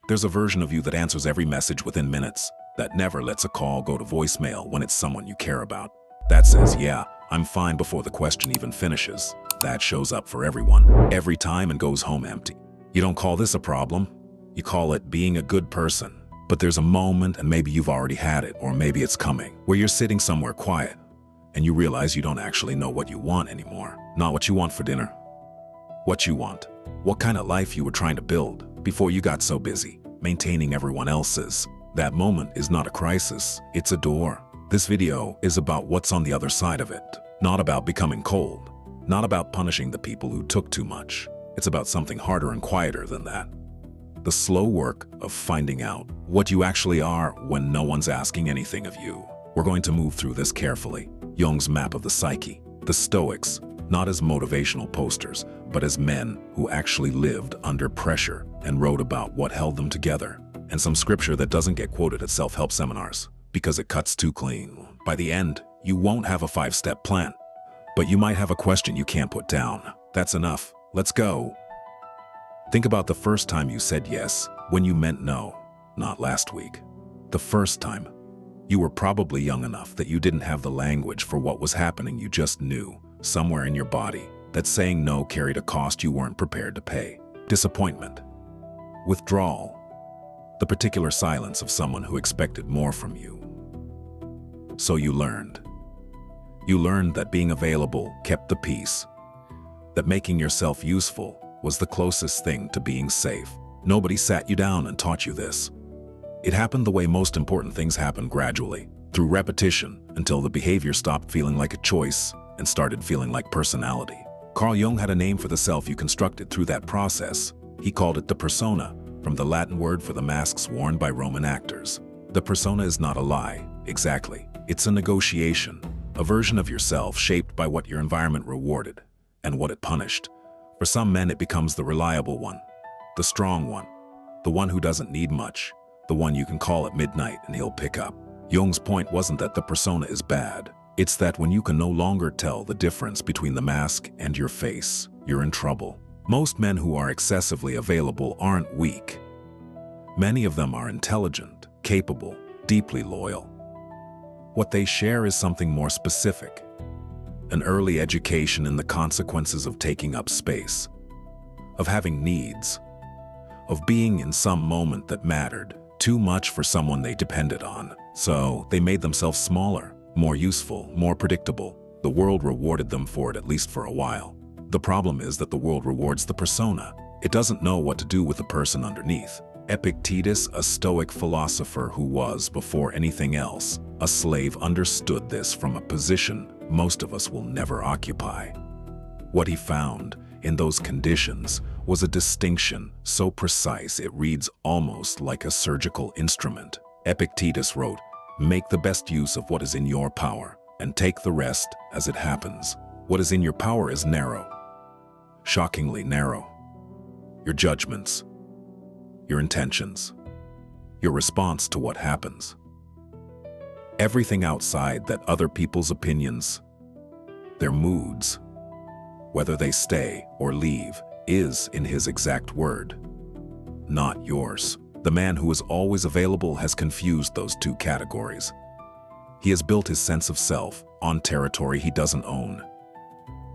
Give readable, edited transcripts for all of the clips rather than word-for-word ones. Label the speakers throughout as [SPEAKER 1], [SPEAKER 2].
[SPEAKER 1] There's a version of you that answers every message within minutes, that never lets a call go to voicemail when it's someone you care about. That says, yeah, I'm fine before the question even finishes. That shows up for everyone, every time, and goes home empty. You don't call this a problem. You call it being a good person. But there's a moment, and maybe you've already had it, or maybe it's coming, where you're sitting somewhere quiet, and you realize you don't actually know what you want anymore. Not what you want for dinner. What you want. What kind of life you were trying to build before you got so busy maintaining everyone else's. That moment is not a crisis, it's a door. This video is about what's on the other side of it. Not about becoming cold. Not about punishing the people who took too much. It's about something harder and quieter than that. The slow work of finding out what you actually are when no one's asking anything of you. We're going to move through this carefully. Jung's map of the psyche. The Stoics, not as motivational posters, but as men who actually lived under pressure and wrote about what held them together. And some scripture that doesn't get quoted at self-help seminars because it cuts too clean. By the end, you won't have a 5-step plan, but you might have a question you can't put down. That's enough. Let's go. Think about the first time you said yes when you meant no, not last week. The first time. You were probably young enough that you didn't have the language for what was happening. You just knew, somewhere in your body, that saying no carried a cost you weren't prepared to pay. Disappointment. Withdrawal. The particular silence of someone who expected more from you. So you learned. You learned that being available kept the peace. That making yourself useful was the closest thing to being safe. Nobody sat you down and taught you this. It happened the way most important things happen, gradually, through repetition, until the behavior stopped feeling like a choice and started feeling like personality. Carl Jung had a name for the self you constructed through that process. He called it the persona, from the Latin word for the masks worn by Roman actors. The persona is not a lie, exactly. It's a negotiation, a version of yourself shaped by what your environment rewarded and what it punished. For some men, it becomes the reliable one, the strong one, the one who doesn't need much, the one you can call at midnight and he'll pick up. Jung's point wasn't that the persona is bad. It's that when you can no longer tell the difference between the mask and your face, you're in trouble. Most men who are excessively available aren't weak. Many of them are intelligent, capable, deeply loyal. What they share is something more specific. An early education in the consequences of taking up space, of having needs, of being in some moment that mattered too much for someone they depended on. So they made themselves smaller, more useful, more predictable. The world rewarded them for it, at least for a while. The problem is that the world rewards the persona. It doesn't know what to do with the person underneath. Epictetus, a Stoic philosopher who was, before anything else, a slave, understood this from a position most of us will never occupy. What he found in those conditions was a distinction so precise it reads almost like a surgical instrument. Epictetus wrote, "Make the best use of what is in your power, and take the rest as it happens." What is in your power is narrow, shockingly narrow. Your judgments, your intentions, your response to what happens. Everything outside that, other people's opinions, their moods, whether they stay or leave, is, in his exact word, not yours. The man who is always available has confused those two categories. He has built his sense of self on territory he doesn't own.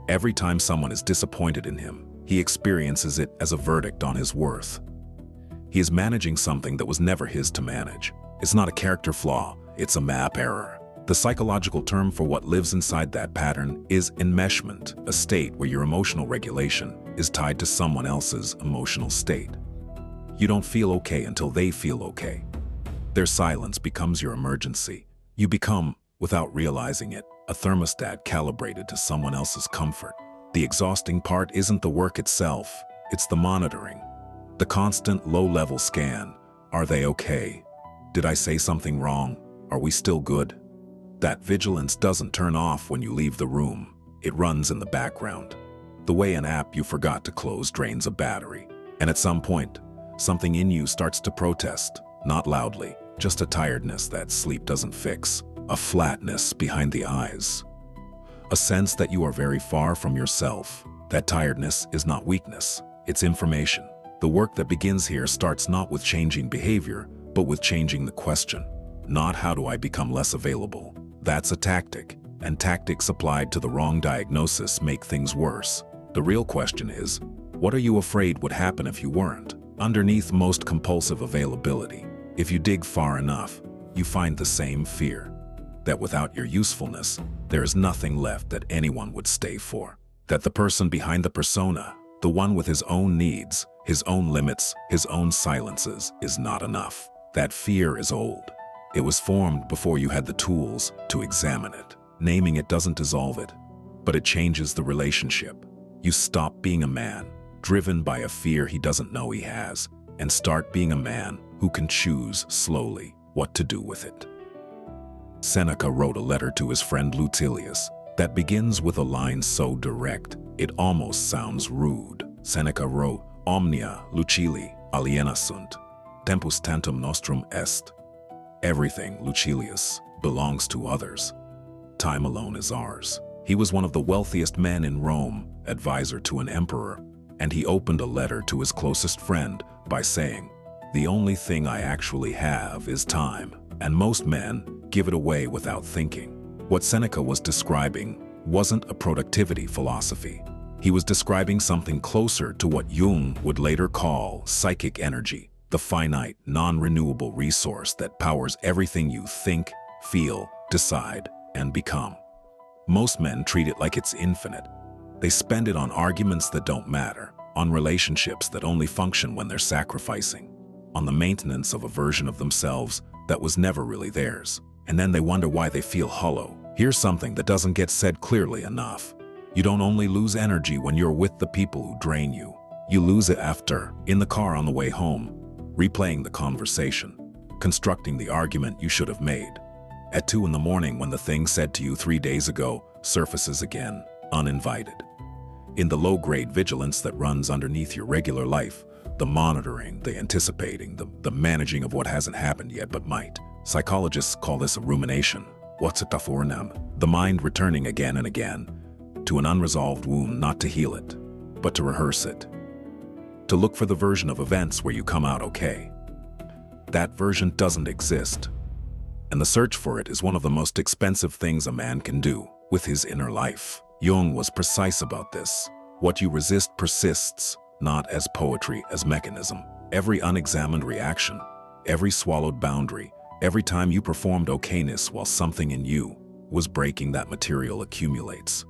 [SPEAKER 1] Every time someone is disappointed in him, he experiences it as a verdict on his worth. He is managing something that was never his to manage. It's not a character flaw, it's a map error. The psychological term for what lives inside that pattern is enmeshment, a state where your emotional regulation is tied to someone else's emotional state. You don't feel okay until they feel okay. Their silence becomes your emergency. You become, without realizing it, a thermostat calibrated to someone else's comfort. The exhausting part isn't the work itself, it's the monitoring. The constant low-level scan. Are they okay? Did I say something wrong? Are we still good? That vigilance doesn't turn off when you leave the room. It runs in the background. The way an app you forgot to close drains a battery. And at some point, something in you starts to protest, not loudly, just a tiredness that sleep doesn't fix, a flatness behind the eyes, a sense that you are very far from yourself. That tiredness is not weakness, it's information. The work that begins here starts not with changing behavior, but with changing the question. Not how do I become less available? That's a tactic, and tactics applied to the wrong diagnosis make things worse. The real question is, what are you afraid would happen if you weren't? Underneath most compulsive availability, if you dig far enough, you find the same fear. That without your usefulness, there is nothing left that anyone would stay for. That the person behind the persona, the one with his own needs, his own limits, his own silences, is not enough. That fear is old. It was formed before you had the tools to examine it. Naming it doesn't dissolve it, but it changes the relationship. You stop being a man, driven by a fear he doesn't know he has, and start being a man who can choose slowly what to do with it. Seneca wrote a letter to his friend Lucilius that begins with a line so direct, it almost sounds rude. Seneca wrote, Omnia Lucili aliena sunt, tempus tantum nostrum est. Everything, Lucilius, belongs to others. Time alone is ours. He was one of the wealthiest men in Rome, advisor to an emperor, and he opened a letter to his closest friend by saying, the only thing I actually have is time, and most men give it away without thinking. What Seneca was describing wasn't a productivity philosophy. He was describing something closer to what Jung would later call psychic energy, the finite, non-renewable resource that powers everything you think, feel, decide, and become. Most men treat it like it's infinite. They spend it on arguments that don't matter, on relationships that only function when they're sacrificing, on the maintenance of a version of themselves that was never really theirs. And then they wonder why they feel hollow. Here's something that doesn't get said clearly enough. You don't only lose energy when you're with the people who drain you. You lose it after, in the car on the way home, replaying the conversation, constructing the argument you should have made. At 2 in the morning when the thing said to you 3 days ago surfaces again, uninvited. In the low-grade vigilance that runs underneath your regular life, the monitoring, the anticipating, the managing of what hasn't happened yet but might. Psychologists call this a rumination. What's it for now? The mind returning again and again to an unresolved wound, not to heal it, but to rehearse it. To look for the version of events where you come out okay. That version doesn't exist. And the search for it is one of the most expensive things a man can do with his inner life. Jung was precise about this. What you resist persists, not as poetry, as mechanism. Every unexamined reaction, every swallowed boundary, every time you performed okayness while something in you was breaking, that material accumulates.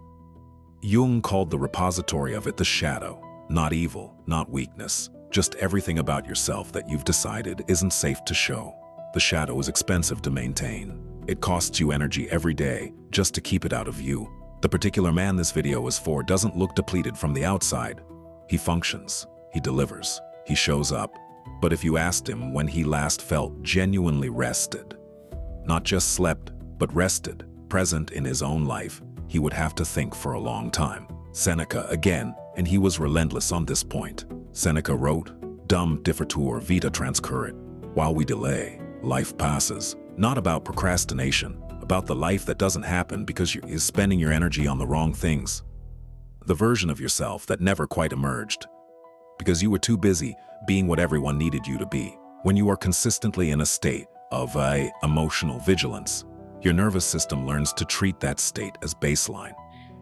[SPEAKER 1] Jung called the repository of it the shadow. Not evil, not weakness, just everything about yourself that you've decided isn't safe to show. The shadow is expensive to maintain. It costs you energy every day just to keep it out of view. The particular man this video is for doesn't look depleted from the outside. He functions, he delivers, he shows up. But if you asked him when he last felt genuinely rested, not just slept, but rested, present in his own life, he would have to think for a long time. Seneca again, and he was relentless on this point. Seneca wrote, Dum differtur vita transcurrit. While we delay, life passes. Not about procrastination, about the life that doesn't happen because you're spending your energy on the wrong things. The version of yourself that never quite emerged, because you were too busy being what everyone needed you to be. When you are consistently in a state of emotional vigilance, your nervous system learns to treat that state as baseline.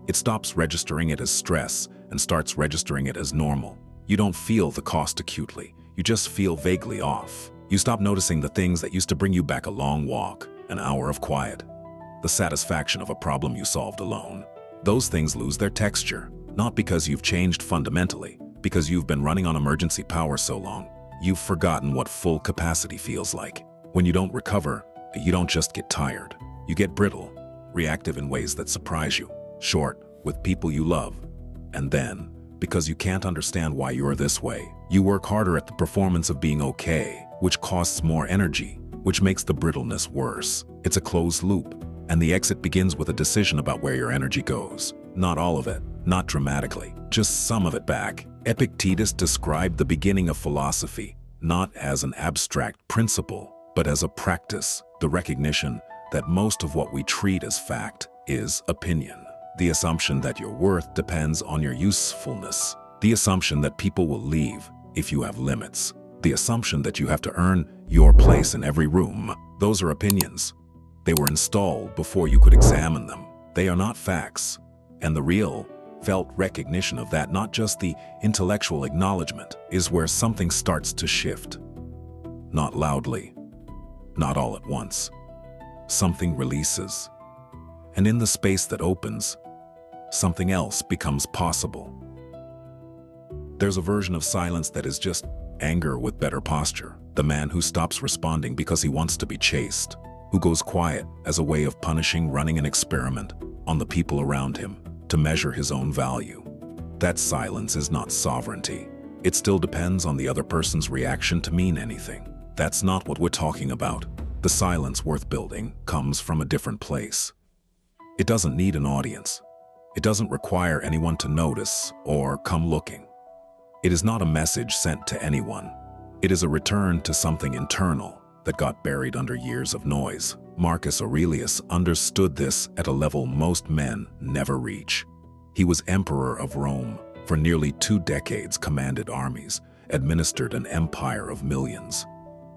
[SPEAKER 1] It stops registering it as stress and starts registering it as normal. You don't feel the cost acutely, you just feel vaguely off. You stop noticing the things that used to bring you back: a long walk, an hour of quiet, the satisfaction of a problem you solved alone. Those things lose their texture, not because you've changed fundamentally, because you've been running on emergency power so long. You've forgotten what full capacity feels like. When you don't recover, you don't just get tired. You get brittle, reactive in ways that surprise you, short with people you love. And then, because you can't understand why you're this way, you work harder at the performance of being okay, which costs more energy, which makes the brittleness worse. It's a closed loop, and the exit begins with a decision about where your energy goes. Not all of it, not dramatically, just some of it back. Epictetus described the beginning of philosophy not as an abstract principle, but as a practice, the recognition that most of what we treat as fact is opinion. The assumption that your worth depends on your usefulness. The assumption that people will leave, if you have limits. The assumption that you have to earn your place in every room, those are opinions. They were installed before you could examine them. They are not facts. And the real, felt recognition of that, not just the intellectual acknowledgement, is where something starts to shift. Not loudly, not all at once. Something releases. And in the space that opens, something else becomes possible. There's a version of silence that is just anger with better posture. The man who stops responding because he wants to be chased, who goes quiet as a way of punishing, running an experiment on the people around him to measure his own value. That silence is not sovereignty. It still depends on the other person's reaction to mean anything. That's not what we're talking about. The silence worth building comes from a different place. It doesn't need an audience. It doesn't require anyone to notice or come looking. It is not a message sent to anyone. It is a return to something internal that got buried under years of noise. Marcus Aurelius understood this at a level most men never reach. He was emperor of Rome, for nearly 2 decades commanded armies, administered an empire of millions.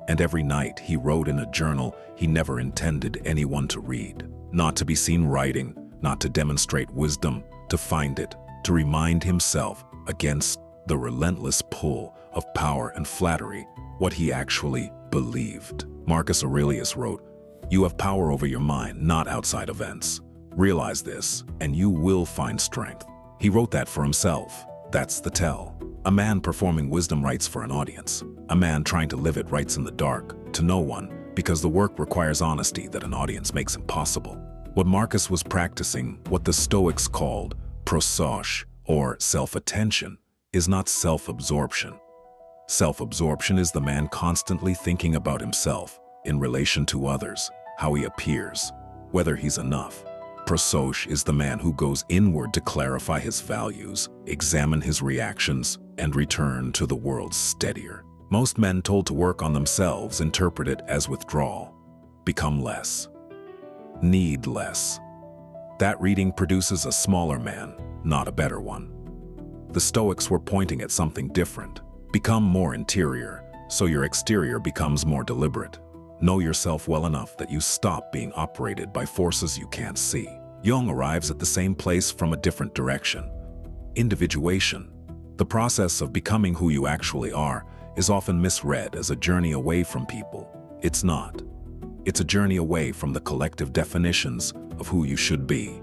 [SPEAKER 1] And every night he wrote in a journal he never intended anyone to read. Not to be seen writing, not to demonstrate wisdom, to find it, to remind himself against the relentless pull of power and flattery, what he actually believed. Marcus Aurelius wrote, "You have power over your mind, not outside events. Realize this, and you will find strength." He wrote that for himself. That's the tell. A man performing wisdom writes for an audience. A man trying to live it writes in the dark, to no one, because the work requires honesty that an audience makes impossible. What Marcus was practicing, what the Stoics called prosauche, or self-attention, is not self-absorption. Self-absorption is the man constantly thinking about himself in relation to others, how he appears, whether he's enough. Prosauche is the man who goes inward to clarify his values, examine his reactions, and return to the world steadier. Most men told to work on themselves interpret it as withdrawal. Become less. Need less. That reading produces a smaller man, not a better one. The Stoics were pointing at something different. Become more interior, so your exterior becomes more deliberate. Know yourself well enough that you stop being operated by forces you can't see. Jung arrives at the same place from a different direction. Individuation. The process of becoming who you actually are is often misread as a journey away from people. It's not. It's a journey away from the collective definitions of who you should be.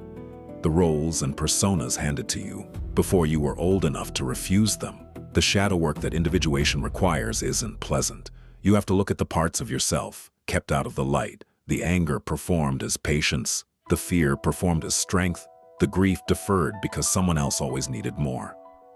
[SPEAKER 1] The roles and personas handed to you before you were old enough to refuse them. The shadow work that individuation requires isn't pleasant. You have to look at the parts of yourself kept out of the light, the anger performed as patience, the fear performed as strength, the grief deferred because someone else always needed more.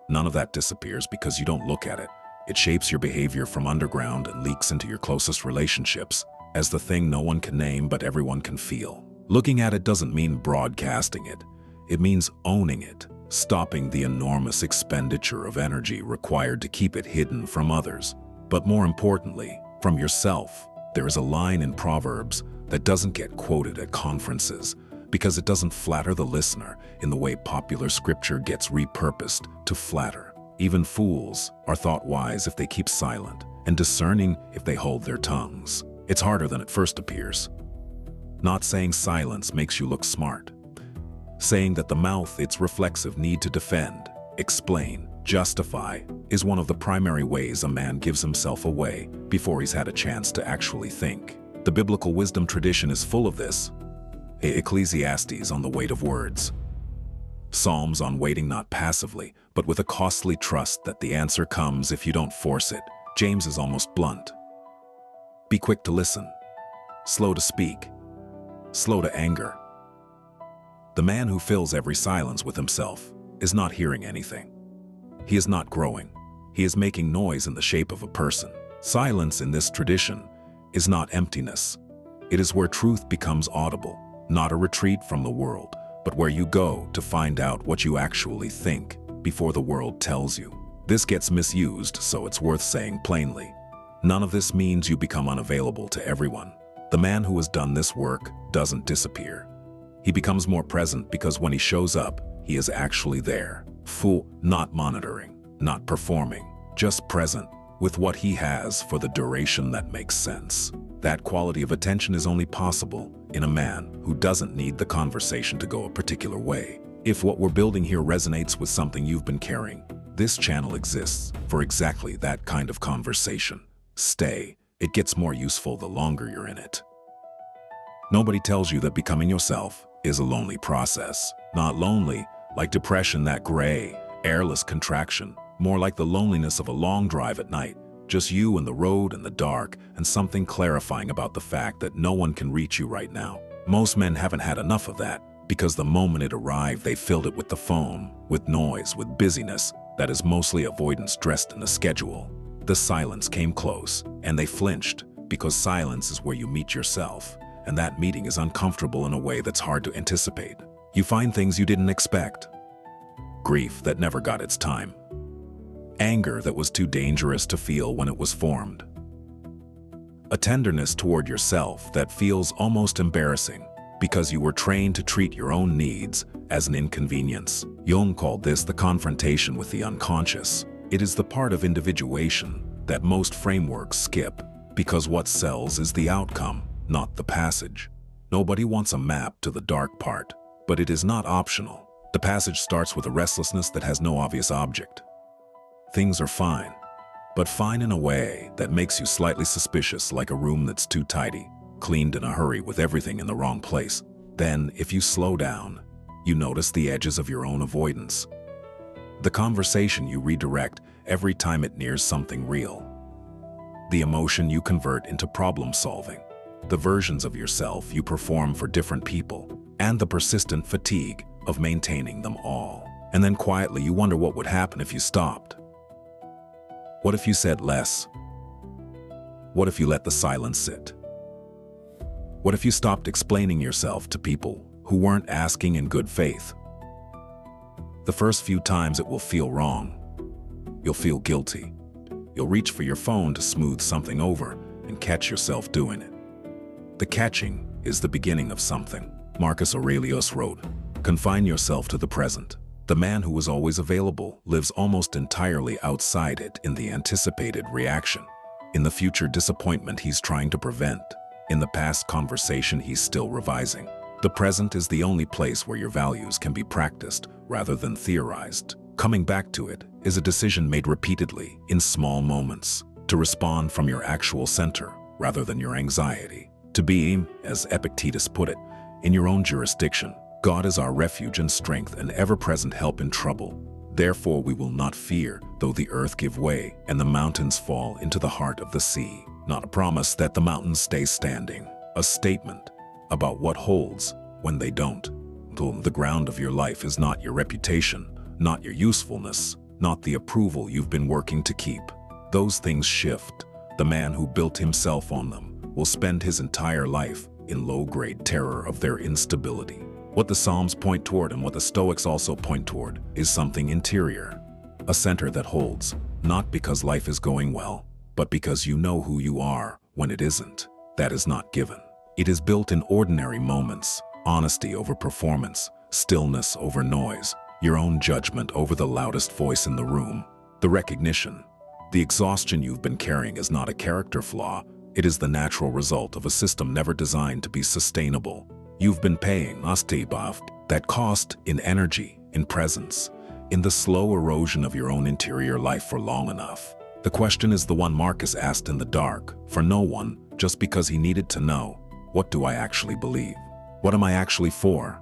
[SPEAKER 1] None of that disappears because you don't look at it. It shapes your behavior from underground and leaks into your closest relationships as the thing no one can name but everyone can feel. Looking at it doesn't mean broadcasting it. It means owning it, stopping the enormous expenditure of energy required to keep it hidden from others. But more importantly, from yourself. There is a line in Proverbs that doesn't get quoted at conferences because it doesn't flatter the listener in the way popular scripture gets repurposed to flatter. Even fools are thought wise if they keep silent, and discerning if they hold their tongues. It's harder than it first appears. Not saying silence makes you look smart. Saying that the mouth, its reflexive need to defend, explain, justify, is one of the primary ways a man gives himself away before he's had a chance to actually think. The biblical wisdom tradition is full of this. Ecclesiastes on the weight of words. Psalms on waiting not passively, but with a costly trust that the answer comes if you don't force it. James is almost blunt. Be quick to listen, slow to speak, slow to anger. The man who fills every silence with himself is not hearing anything. He is not growing. He is making noise in the shape of a person. Silence in this tradition is not emptiness. It is where truth becomes audible, not a retreat from the world, but where you go to find out what you actually think before the world tells you. This gets misused, so it's worth saying plainly. None of this means you become unavailable to everyone. The man who has done this work doesn't disappear. He becomes more present because when he shows up, he is actually there. Not monitoring, not performing, just present with what he has for the duration that makes sense. That quality of attention is only possible in a man who doesn't need the conversation to go a particular way. If what we're building here resonates with something you've been carrying, this channel exists for exactly that kind of conversation. Stay. It gets more useful the longer you're in it. Nobody tells you that becoming yourself is a lonely process. Not lonely like depression, that gray, airless contraction. More like the loneliness of a long drive at night. Just you and the road and the dark, and something clarifying about the fact that no one can reach you right now. Most men haven't had enough of that, because the moment it arrived, they filled it with the phone, with noise, with busyness that is mostly avoidance dressed in a schedule. The silence came close, and they flinched, because silence is where you meet yourself, and that meeting is uncomfortable in a way that's hard to anticipate. You find things you didn't expect. Grief that never got its time. Anger that was too dangerous to feel when it was formed. A tenderness toward yourself that feels almost embarrassing because you were trained to treat your own needs as an inconvenience. Jung called this the confrontation with the unconscious. It is the part of individuation that most frameworks skip, because what sells is the outcome, not the passage. Nobody wants a map to the dark part, but it is not optional. The passage starts with a restlessness that has no obvious object. Things are fine, but fine in a way that makes you slightly suspicious, like a room that's too tidy, cleaned in a hurry with everything in the wrong place. Then, if you slow down, you notice the edges of your own avoidance. The conversation you redirect every time it nears something real. The emotion you convert into problem solving. The versions of yourself you perform for different people, and the persistent fatigue of maintaining them all. And then quietly you wonder what would happen if you stopped. What if you said less? What if you let the silence sit? What if you stopped explaining yourself to people who weren't asking in good faith? The first few times it will feel wrong. You'll feel guilty. You'll reach for your phone to smooth something over and catch yourself doing it. The catching is the beginning of something. Marcus Aurelius wrote, "Confine yourself to the present. The man who is always available lives almost entirely outside it, in the anticipated reaction, in the future disappointment he's trying to prevent, in the past conversation he's still revising. The present is the only place where your values can be practiced rather than theorized. Coming back to it is a decision made repeatedly in small moments, to respond from your actual center rather than your anxiety. To be, as Epictetus put it, in your own jurisdiction. God is our refuge and strength, and ever-present help in trouble. Therefore we will not fear, though the earth give way and the mountains fall into the heart of the sea." Not a promise that the mountains stay standing, a statement about what holds when they don't. The ground of your life is not your reputation, not your usefulness, not the approval you've been working to keep. Those things shift. The man who built himself on them will spend his entire life in low-grade terror of their instability. What the Psalms point toward, and what the Stoics also point toward, is something interior. A center that holds, not because life is going well, but because you know who you are when it isn't. That is not given. It is built in ordinary moments, honesty over performance, stillness over noise, your own judgment over the loudest voice in the room. The recognition, the exhaustion you've been carrying is not a character flaw, it is the natural result of a system never designed to be sustainable. You've been paying that cost in energy, in presence, in the slow erosion of your own interior life for long enough. The question is the one Marcus asked in the dark, for no one, just because he needed to know, what do I actually believe? What am I actually for?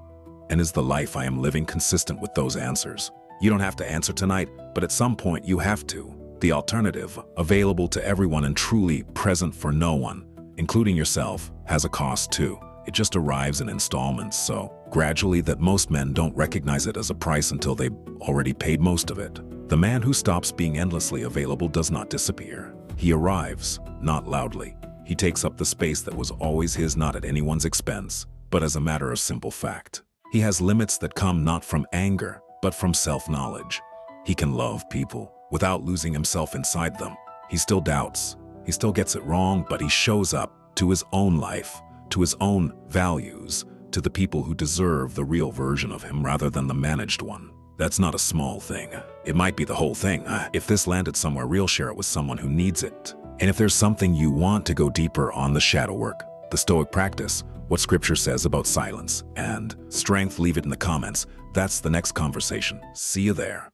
[SPEAKER 1] And is the life I am living consistent with those answers? You don't have to answer tonight, but at some point you have to. The alternative, available to everyone and truly present for no one, including yourself, has a cost too. It just arrives in installments, so gradually that most men don't recognize it as a price until they've already paid most of it. The man who stops being endlessly available does not disappear. He arrives, not loudly. He takes up the space that was always his, not at anyone's expense, but as a matter of simple fact. He has limits that come not from anger, but from self-knowledge. He can love people without losing himself inside them. He still doubts, he still gets it wrong, but he shows up to his own life, to his own values, to the people who deserve the real version of him rather than the managed one. That's not a small thing. It might be the whole thing. If this landed somewhere real, share it with someone who needs it. And if there's something you want to go deeper on the shadow work, the Stoic practice, what scripture says about silence and strength, leave it in the comments. That's the next conversation. See you there.